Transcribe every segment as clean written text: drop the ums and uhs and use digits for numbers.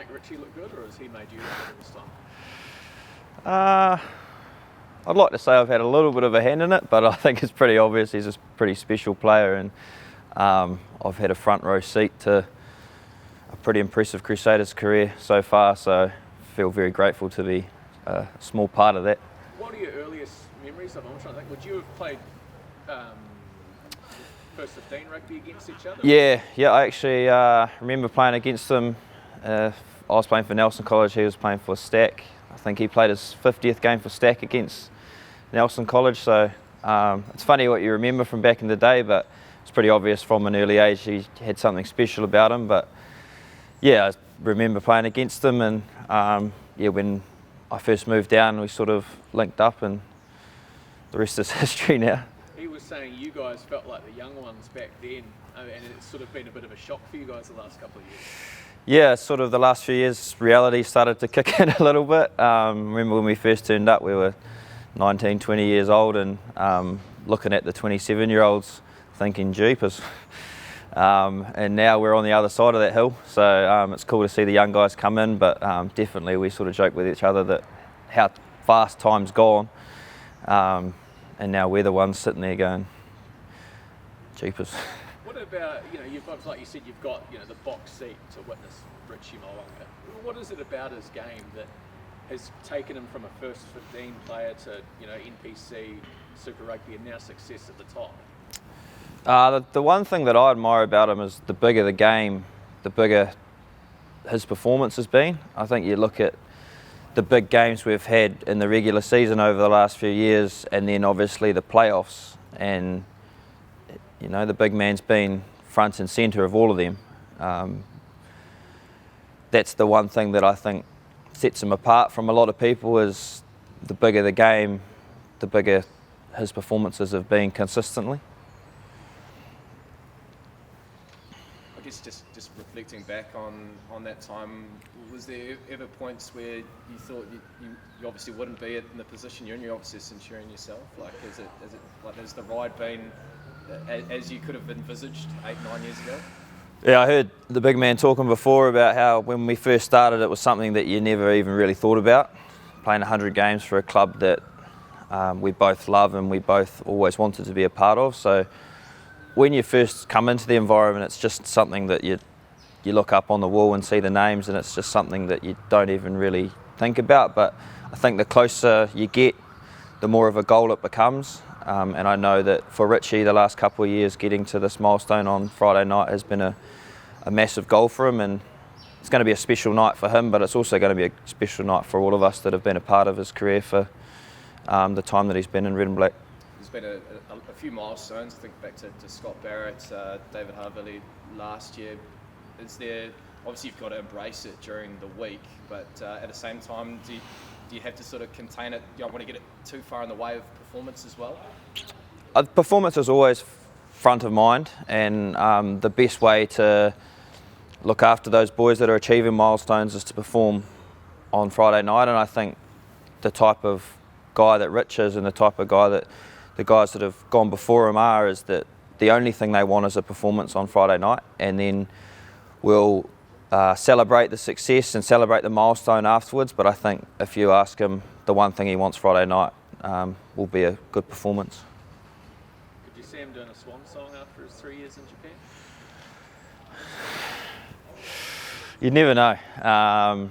make Richie look good, or has he made you look good this time? I'd like to say I've had a little bit of a hand in it, but I think it's pretty obvious he's a pretty special player, and I've had a front row seat to a pretty impressive Crusaders career so far, so I feel very grateful to be a small part of that. What are your earliest memories of? I'm trying to think, would you have played first 15 rugby against each other? Yeah, I actually remember playing against him. I was playing for Nelson College, he was playing for Stack. I think he played his 50th game for Stack against Nelson College, so it's funny what you remember from back in the day, but it's pretty obvious from an early age he had something special about him. But yeah, I remember playing against him, and when I first moved down we sort of linked up, and the rest is history now. He was saying you guys felt like the young ones back then, and it's sort of been a bit of a shock for you guys the last couple of years. Yeah, sort of the last few years reality started to kick in a little bit. Remember when we first turned up we were 19, 20 years old, and looking at the 27-year-olds thinking jeepers. And now we're on the other side of that hill, so it's cool to see the young guys come in, but definitely we sort of joke with each other that how fast time's gone, and now we're the ones sitting there going jeepers. What about, you've got, like you said, you've got, the box seat to witness Richie Mo'unga. What is it about his game that has taken him from a first 15 player to, NPC, Super Rugby, and now success at the top? The one thing that I admire about him is the bigger the game, the bigger his performance has been. I think you look at the big games we've had in the regular season over the last few years, and then obviously the playoffs, and the big man's been front and centre of all of them. That's the one thing that I think sets him apart from a lot of people, is the bigger the game, the bigger his performances have been consistently. I guess just reflecting back on that time, was there ever points where you thought you obviously wouldn't be in the position you're in? You're obviously a Centurion yourself. Like, has the ride been as you could have envisaged 8-9 years ago? Yeah, I heard the big man talking before about how when we first started it was something that you never even really thought about, playing 100 games for a club that we both love and we both always wanted to be a part of. So when you first come into the environment, it's just something that you look up on the wall and see the names, and it's just something that you don't even really think about. But I think the closer you get, the more of a goal it becomes. And I know that for Richie, the last couple of years, getting to this milestone on Friday night has been a massive goal for him, and it's going to be a special night for him, but it's also going to be a special night for all of us that have been a part of his career for the time that he's been in red and black. There's been a few milestones. I think back to Scott Barrett, David Harville last year. Is there, obviously you've got to embrace it during the week, but at the same time, do you have to sort of contain it? You don't want to get it too far in the way of performance as well? Performance is always front of mind, and the best way to look after those boys that are achieving milestones is to perform on Friday night. And I think the type of guy that Rich is, and the type of guy that the guys that have gone before him are, is that the only thing they want is a performance on Friday night, and then we'll celebrate the success and celebrate the milestone afterwards. But I think if you ask him, the one thing he wants Friday night will be a good performance. Could you see him doing a swan song after his 3 years in Japan? You never know. I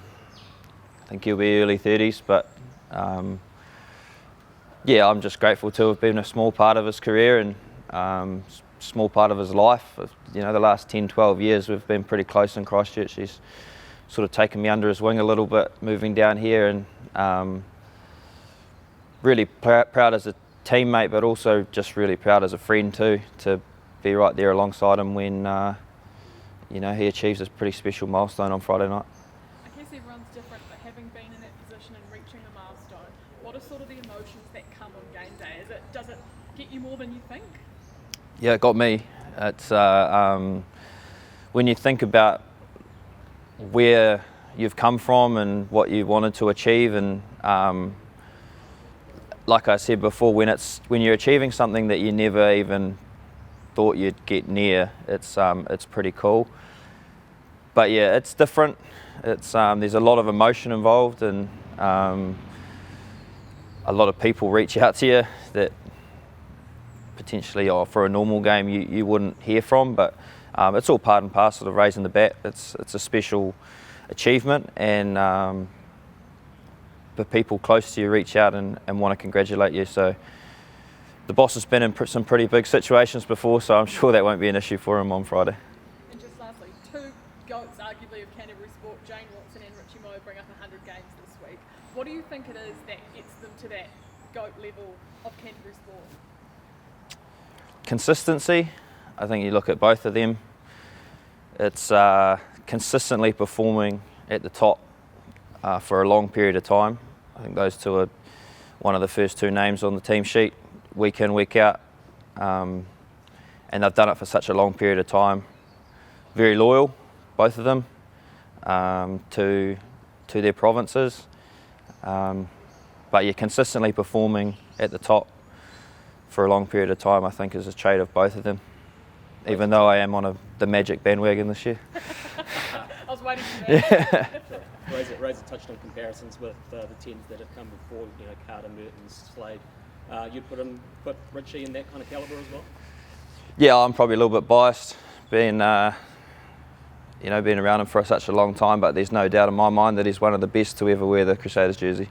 think he'll be early 30s, but yeah, I'm just grateful to have been a small part of his career and small part of his life. The last 10, 12 years we've been pretty close in Christchurch. He's sort of taken me under his wing a little bit moving down here, and really proud as a teammate, but also just really proud as a friend too, to be right there alongside him when he achieves this pretty special milestone on Friday night. I guess everyone's different, but having been in that position and reaching the milestone, what are sort of the emotions that come on game day? Does it get you more than you think? Yeah, it got me. It's when you think about where you've come from and what you wanted to achieve, and like I said before, when you're achieving something that you never even thought you'd get near, it's pretty cool. but yeah, it's different. It's there's a lot of emotion involved, and a lot of people reach out to you that potentially, for a normal game, you wouldn't hear from. But it's all part and parcel of raising the bat. It's a special achievement, and the people close to you reach out and want to congratulate you. So the boss has been in some pretty big situations before, so I'm sure that won't be an issue for him on Friday. And just lastly, two GOATs arguably of Canterbury sport, Jane Watson and Richie Moe, bring up 100 games this week. What do you think it is that gets them to that GOAT level of Canterbury sport? Consistency. I think you look at both of them. It's consistently performing at the top for a long period of time. I think those two are one of the first two names on the team sheet, week in, week out. And they've done it for such a long period of time. Very loyal, both of them, to their provinces. But you're consistently performing at the top for a long period of time, I think, is a trait of both of them. Even though I am on the Magic bandwagon this year. I was waiting for that. Yeah. Razor touched on comparisons with the 10s that have come before, Carter, Mertens, Slade. You'd put Richie in that kind of calibre as well? Yeah, I'm probably a little bit biased, being around him for such a long time, but there's no doubt in my mind that he's one of the best to ever wear the Crusaders jersey.